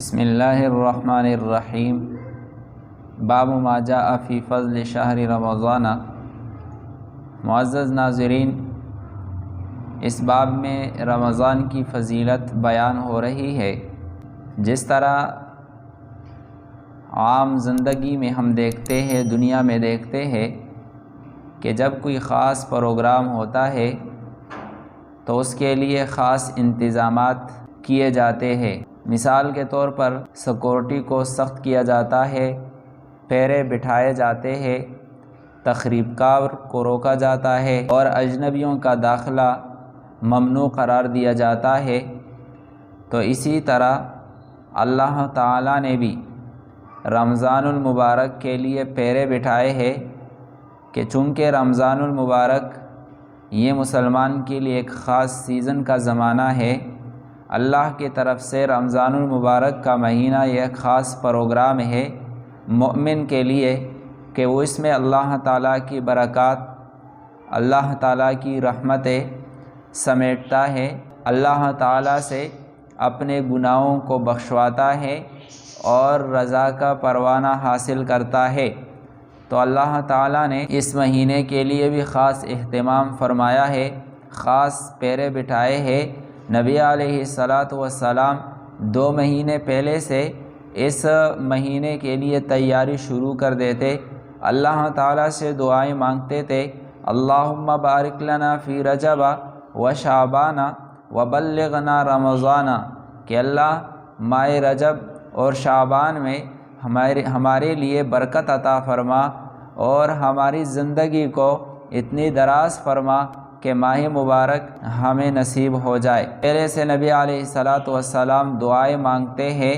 بسم اللہ الرحمن الرحیم۔ باب ما جاء فی فضل شہر رمضان۔ معزز ناظرین، اس باب میں رمضان کی فضیلت بیان ہو رہی ہے۔ جس طرح عام زندگی میں ہم دیکھتے ہیں، دنیا میں دیکھتے ہیں کہ جب کوئی خاص پروگرام ہوتا ہے تو اس کے لیے خاص انتظامات کیے جاتے ہیں۔ مثال کے طور پر سیکورٹی کو سخت کیا جاتا ہے، پہرے بٹھائے جاتے ہیں، تخریب کار کو روکا جاتا ہے اور اجنبیوں کا داخلہ ممنوع قرار دیا جاتا ہے۔ تو اسی طرح اللہ تعالیٰ نے بھی رمضان المبارک کے لیے پہرے بٹھائے ہیں کہ چونکہ رمضان المبارک یہ مسلمان کے لیے ایک خاص سیزن کا زمانہ ہے، اللہ کی طرف سے رمضان المبارک کا مہینہ یہ ایک خاص پروگرام ہے مومن کے لیے کہ وہ اس میں اللہ تعالیٰ کی برکات، اللہ تعالیٰ کی رحمتیں سمیٹتا ہے، اللہ تعالیٰ سے اپنے گناہوں کو بخشواتا ہے اور رضا کا پروانہ حاصل کرتا ہے۔ تو اللہ تعالیٰ نے اس مہینے کے لیے بھی خاص اہتمام فرمایا ہے، خاص پہرے بٹھائے ہیں۔ نبی علیہ السلام 2 مہینے پہلے سے اس مہینے کے لیے تیاری شروع کر دیتے، اللہ تعالیٰ سے دعائیں مانگتے تھے، اللہم بارک لنا فی رجب و شعبان و بلغنا رمضان، کہ اللہ ماہ رجب اور شعبان میں ہمارے لیے برکت عطا فرما اور ہماری زندگی کو اتنی دراز فرما کہ ماہ مبارک ہمیں نصیب ہو جائے۔ پہلے سے نبی علیہ السلام دعائیں مانگتے ہیں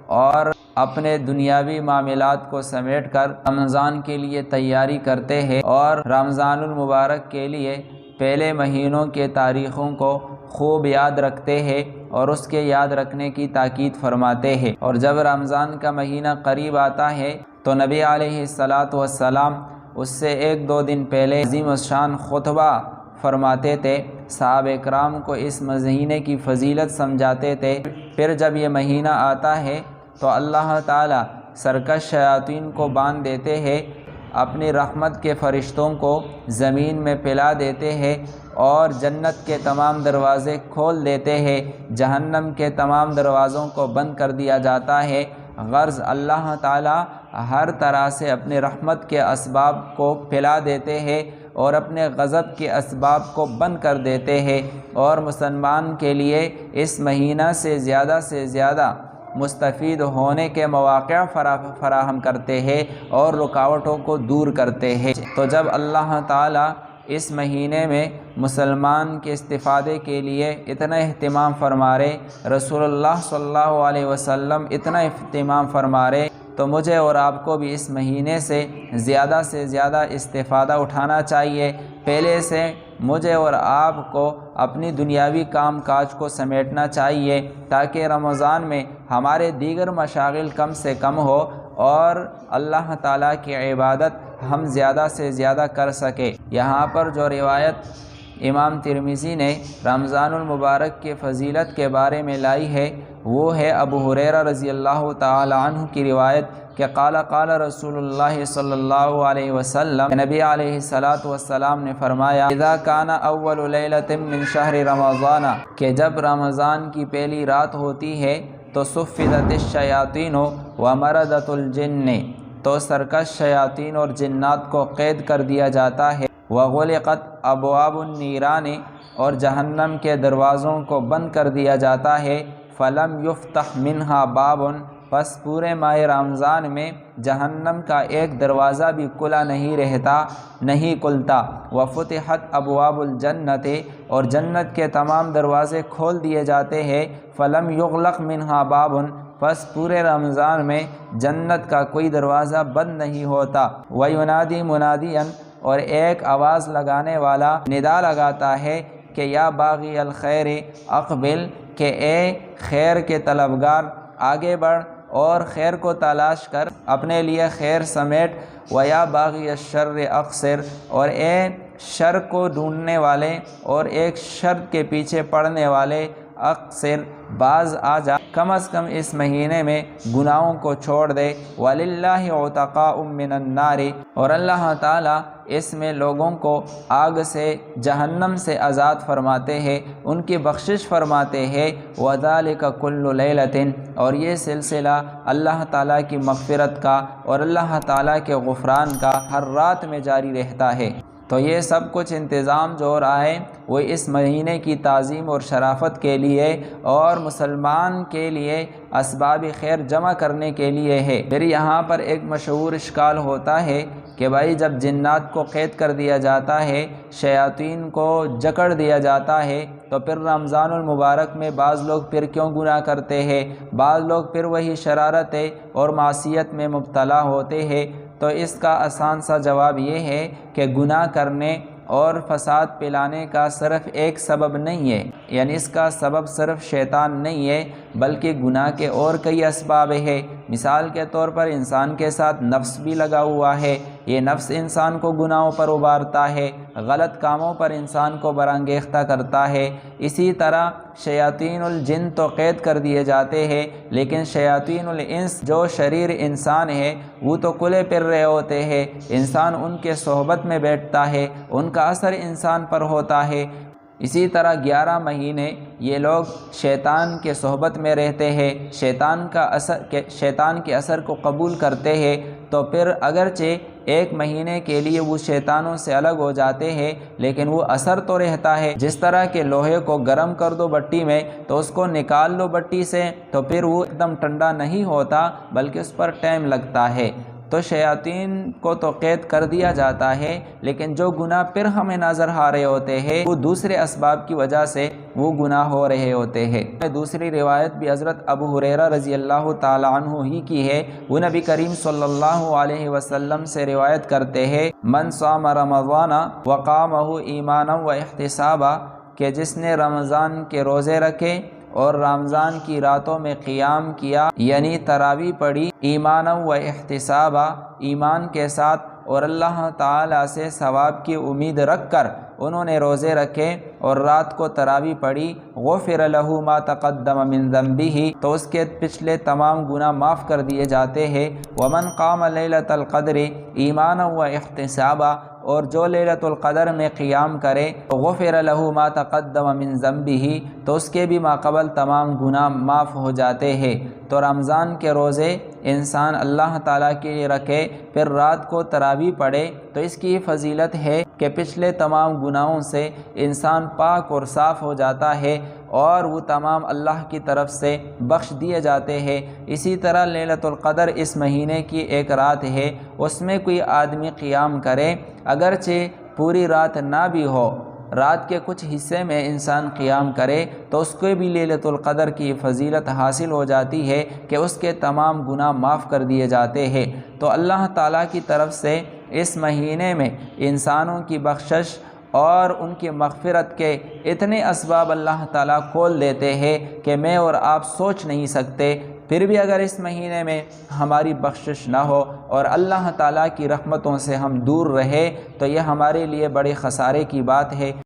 اور اپنے دنیاوی معاملات کو سمیٹ کر رمضان کے لیے تیاری کرتے ہیں اور رمضان المبارک کے لیے پہلے مہینوں کے تاریخوں کو خوب یاد رکھتے ہیں اور اس کے یاد رکھنے کی تاکید فرماتے ہیں۔ اور جب رمضان کا مہینہ قریب آتا ہے تو نبی علیہ السلام اس سے 1-2 دن پہلے عظیم الشان خطبہ فرماتے تھے، صحابہ اکرام کو اس مہینے کی فضیلت سمجھاتے تھے۔ پھر جب یہ مہینہ آتا ہے تو اللہ تعالیٰ سرکش شیاطین کو باندھ دیتے ہیں، اپنی رحمت کے فرشتوں کو زمین میں پھیلا دیتے ہیں اور جنت کے تمام دروازے کھول دیتے ہیں، جہنم کے تمام دروازوں کو بند کر دیا جاتا ہے۔ غرض اللہ تعالیٰ ہر طرح سے اپنے رحمت کے اسباب کو پھیلا دیتے ہیں اور اپنے غضب کے اسباب کو بند کر دیتے ہیں، اور مسلمان کے لیے اس مہینہ سے زیادہ مستفید ہونے کے مواقع فراہم کرتے ہیں اور رکاوٹوں کو دور کرتے ہیں۔ تو جب اللہ تعالیٰ اس مہینے میں مسلمان کے استفادے کے لیے اتنا اہتمام فرما رہے، رسول اللہ صلی اللہ علیہ وسلم اتنا اہتمام فرما رہے، تو مجھے اور آپ کو بھی اس مہینے سے زیادہ استفادہ اٹھانا چاہیے۔ پہلے سے مجھے اور آپ کو اپنی دنیاوی کام کاج کو سمیٹنا چاہیے تاکہ رمضان میں ہمارے دیگر مشاغل کم سے کم ہو اور اللہ تعالیٰ کی عبادت ہم زیادہ سے زیادہ کر سکے۔ یہاں پر جو روایت امام ترمذی نے رمضان المبارک کی فضیلت کے بارے میں لائی ہے وہ ہے ابو ہریرہ رضی اللہ تعالی عنہ کی روایت کہ قال رسول اللہ صلی اللہ علیہ وسلم، نبی علیہ السلام نے فرمایا، اذا کان اول لیلۃ من شہر رمضان، کہ جب رمضان کی پہلی رات ہوتی ہے تو صفدت الشیاطین ومردت الجن، تو سرکش شیاطین اور جنات کو قید کر دیا جاتا ہے، وغلقت ابواب النیران، اور جہنم کے دروازوں کو بند کر دیا جاتا ہے، فلم یفتح منہا باب، پس پورے ماہ رمضان میں جہنم کا ایک دروازہ بھی کھلا نہیں کھلتا، وفتحت ابواب الجنت، اور جنت کے تمام دروازے کھول دیے جاتے ہیں، فلم یغلق منہا باب، پس پورے رمضان میں جنت کا کوئی دروازہ بند نہیں ہوتا، وینادی منادیا، اور ایک آواز لگانے والا ندا لگاتا ہے کہ یا باغی الخیر اقبل، کہ اے خیر کے طلبگار آگے بڑھ اور خیر کو تلاش کر، اپنے لیے خیر سمیٹ، ویا باغی الشر اقصر، اور اے شر کو ڈھونڈنے والے اور ایک شر کے پیچھے پڑنے والے اقصر، باز آ جا، کم از کم اس مہینے میں گناہوں کو چھوڑ دے۔ وَلِلَّهِ عُتَقَاءٌ مِّنَ النَّارِ، اور اللہ تعالیٰ اس میں لوگوں کو آگ سے، جہنم سے آزاد فرماتے ہیں، ان کی بخشش فرماتے ہیں۔ وَذَلِكَ كُلُّ لَيْلَةٍ، اور یہ سلسلہ اللہ تعالیٰ کی مغفرت کا اور اللہ تعالیٰ کے غفران کا ہر رات میں جاری رہتا ہے۔ تو یہ سب کچھ انتظام جو ہو رہا ہے وہ اس مہینے کی تعظیم اور شرافت کے لیے اور مسلمان کے لیے اسباب خیر جمع کرنے کے لیے ہے۔ پھر یہاں پر ایک مشہور اشکال ہوتا ہے کہ بھائی جب جنات کو قید کر دیا جاتا ہے، شیاطین کو جکڑ دیا جاتا ہے، تو پھر رمضان المبارک میں بعض لوگ پھر کیوں گناہ کرتے ہیں، بعض لوگ پھر وہی شرارتیں اور معصیت میں مبتلا ہوتے ہیں؟ تو اس کا آسان سا جواب یہ ہے کہ گناہ کرنے اور فساد پھیلانے کا صرف ایک سبب نہیں ہے، یعنی اس کا سبب صرف شیطان نہیں ہے، بلکہ گناہ کے اور کئی اسباب ہیں۔ مثال کے طور پر انسان کے ساتھ نفس بھی لگا ہوا ہے، یہ نفس انسان کو گناہوں پر ابھارتا ہے، غلط کاموں پر انسان کو برانگیختہ کرتا ہے۔ اسی طرح شیاطین الجن تو قید کر دیے جاتے ہیں، لیکن شیاطین الانس جو شریر انسان ہے وہ تو کھلے پھر رہے ہوتے ہیں، انسان ان کے صحبت میں بیٹھتا ہے، ان کا اثر انسان پر ہوتا ہے۔ اسی طرح 11 مہینے یہ لوگ شیطان کے صحبت میں رہتے ہیں، شیطان کے اثر کو قبول کرتے ہیں، تو پھر اگرچہ ایک مہینے کے لیے وہ شیطانوں سے الگ ہو جاتے ہیں، لیکن وہ اثر تو رہتا ہے۔ جس طرح کہ لوہے کو گرم کر دو بٹی میں تو اس کو نکال لو بٹی سے تو پھر وہ ایک دم ٹھنڈا نہیں ہوتا، بلکہ اس پر ٹائم لگتا ہے۔ تو شیاطین کو تو قید کر دیا جاتا ہے، لیکن جو گناہ پھر ہمیں نظر آ رہے ہوتے ہیں وہ دوسرے اسباب کی وجہ سے وہ گناہ ہو رہے ہوتے ہیں۔ دوسری روایت بھی حضرت ابو ہریرہ رضی اللہ تعالی عنہ ہی کی ہے، وہ نبی کریم صلی اللہ علیہ وسلم سے روایت کرتے ہیں، من صام رمضان وقامہ ایمانا و احتسابا، کہ جس نے رمضان کے روزے رکھے اور رمضان کی راتوں میں قیام کیا، یعنی تراویح پڑھی، ایمانا و احتسابا، ایمان کے ساتھ اور اللہ تعالیٰ سے ثواب کی امید رکھ کر انہوں نے روزے رکھے اور رات کو تراویح پڑھی، غفر لہ ما تقدم من ذنبہ، تو اس کے پچھلے تمام گناہ معاف کر دیے جاتے ہیں۔ ومن قام لیلۃ القدر ایمانا و احتسابا، اور جو لیلۃ القدر میں قیام کرے، غفر لہ ما تقدم من ذنبہ، تو اس کے بھی ماقبل تمام گناہ معاف ہو جاتے ہیں۔ تو رمضان کے روزے انسان اللہ تعالیٰ کے لیے رکھے، پھر رات کو تراویح پڑھے، تو اس کی فضیلت ہے کہ پچھلے تمام گناہوں سے انسان پاک اور صاف ہو جاتا ہے اور وہ تمام اللہ کی طرف سے بخش دیے جاتے ہیں۔ اسی طرح لیلۃ القدر اس مہینے کی ایک رات ہے، اس میں کوئی آدمی قیام کرے، اگرچہ پوری رات نہ بھی ہو، رات کے کچھ حصے میں انسان قیام کرے، تو اس کو بھی لیلۃ القدر کی فضیلت حاصل ہو جاتی ہے کہ اس کے تمام گناہ معاف کر دیے جاتے ہیں۔ تو اللہ تعالیٰ کی طرف سے اس مہینے میں انسانوں کی بخشش اور ان کی مغفرت کے اتنے اسباب اللہ تعالیٰ کھول دیتے ہیں کہ میں اور آپ سوچ نہیں سکتے۔ پھر بھی اگر اس مہینے میں ہماری بخشش نہ ہو اور اللہ تعالیٰ کی رحمتوں سے ہم دور رہے تو یہ ہمارے لیے بڑے خسارے کی بات ہے۔